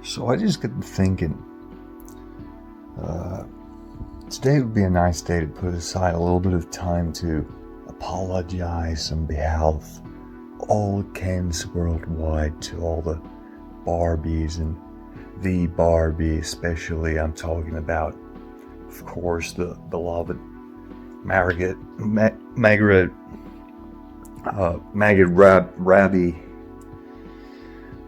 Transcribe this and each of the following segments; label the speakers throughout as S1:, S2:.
S1: So I just get to thinking, today would be a nice day to put aside a little bit of time to apologize on behalf of all Kens worldwide, to all the Barbies and the Barbie especially. I'm talking about, of course, the beloved Magrot, Rabbie,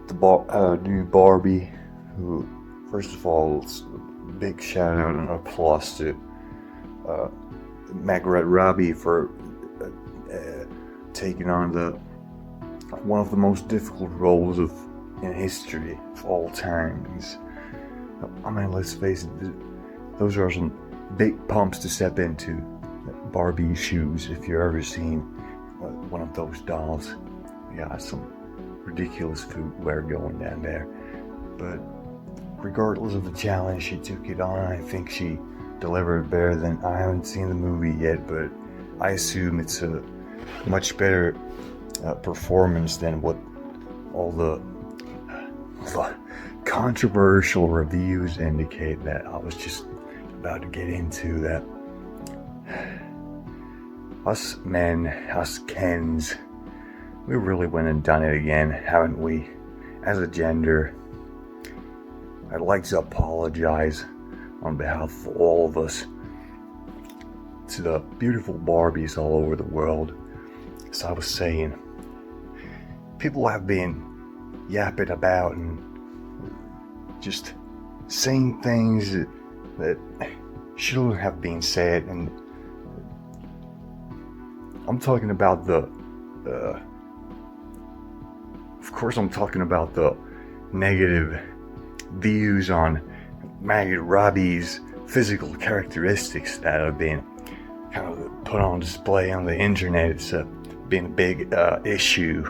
S1: the new Barbie, who, first of all, it's a big shout out and applause to Magrot Rabbie for taking on one of the most difficult roles in history of all times. I mean, let's face it, those are some big pumps to step into. Barbie shoes, if you've ever seen one of those dolls. Yeah, some ridiculous footwear going down there. But regardless of the challenge, she took it on. I think she delivered better than, I haven't seen the movie yet, but I assume it's a much better performance than what all the controversial reviews indicate that I was just about to get into. That us men, us Kens, we really went and done it again, haven't we? As a gender, I'd like to apologize on behalf of all of us to the beautiful Barbies all over the world. As I was saying, people have been yapping about and just saying things that shouldn't have been said, and I'm talking about of course I'm talking about the negative views on Magrot Rabbie's physical characteristics that have been kind of put on display on the internet. It's been a big issue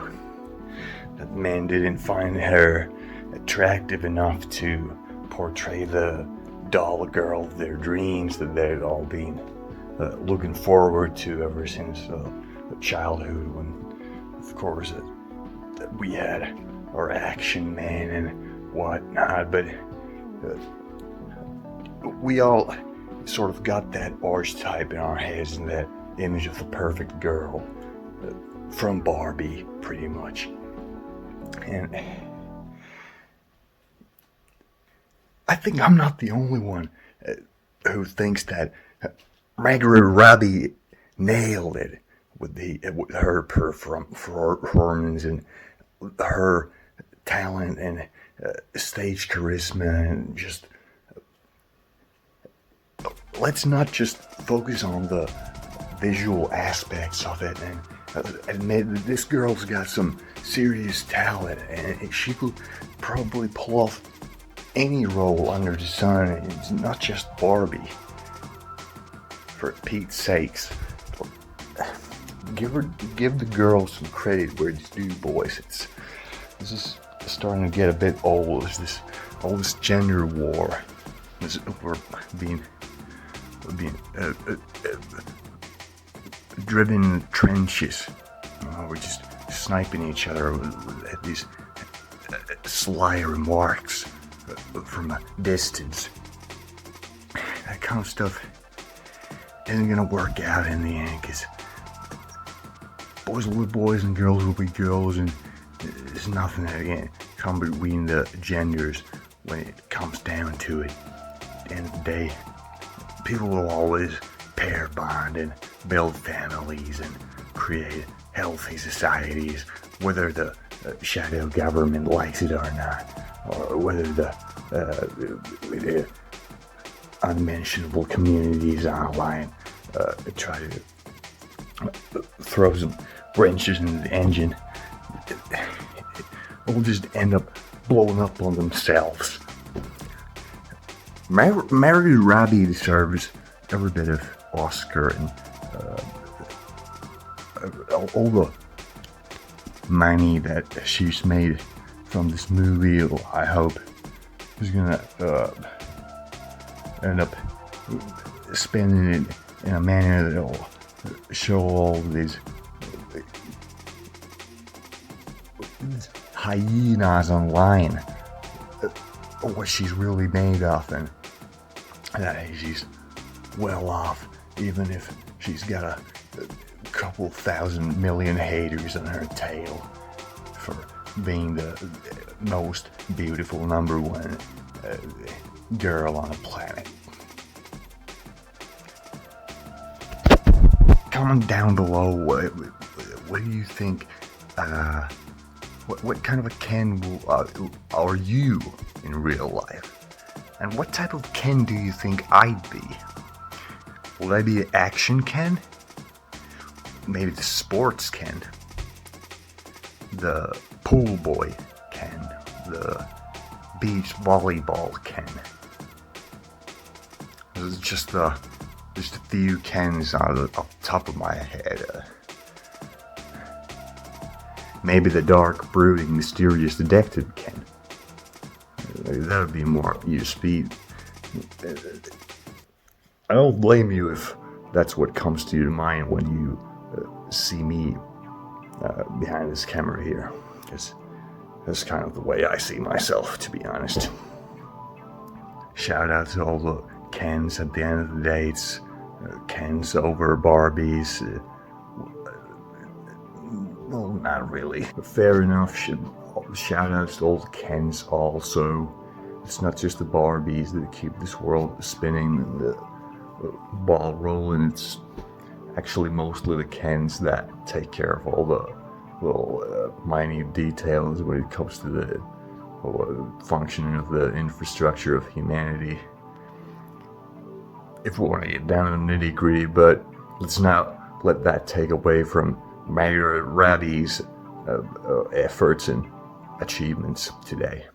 S1: that men didn't find her attractive enough to portray the doll girl of their dreams that they'd all been looking forward to ever since childhood, when, of course, that we had our action man and whatnot. But we all sort of got that archetype in our heads and that image of the perfect girl from Barbie, pretty much. And I think I'm not the only one who thinks that Magrot Rabbie nailed it with her performance and her talent and stage charisma, and just let's not just focus on the visual aspects of it and admit that this girl's got some serious talent, and she could probably pull off any role under the sun. It's not just Barbie, for Pete's sakes. Give the girl some credit where it's due, boys. This is starting to get a bit old. All this gender war. We're being driven in the trenches. We're just sniping each other at these sly remarks from a distance. That kind of stuff isn't gonna work out in the end, because boys will be boys and girls will be girls, and there's nothing that can come between the genders when it comes down to it. At the end of the day, people will always pair bond and build families and create healthy societies, whether the shadow government likes it or not, or whether the unmentionable communities online try to throw some wrenches in the engine. It will just end up blowing up on themselves. Magrot Rabbie deserves every bit of Oscar and all the money that she's made from this movie. I hope is gonna end up spending it in a manner that will show all these hyenas online what she's really made of, and that she's well off, even if she's got a couple thousand million haters on her tail for being the most beautiful #1 girl on the planet. Comment down below what do you think, what kind of a Ken are you in real life? And what type of Ken do you think I'd be? Will I be an action Ken? Maybe the sports Ken? The pool boy Ken? The beach volleyball Ken? This is just a few Kens off the top of my head. Maybe the dark, brooding, mysterious detective Ken. That would be more up your speed. I don't blame you if that's what comes to your mind when you see me behind this camera here. Because that's kind of the way I see myself, to be honest. Shout out to all the Kens at the end of the day. It's Kens over Barbies. Well, not really. But fair enough. Shout outs to all the Kens also. It's not just the Barbies that keep this world spinning and the ball rolling. It's actually mostly the Kens that take care of all the little minute details when it comes to the functioning of the infrastructure of humanity. If we want to get down to the nitty gritty, but let's not let that take away from Magrot Rabbie's efforts and achievements today.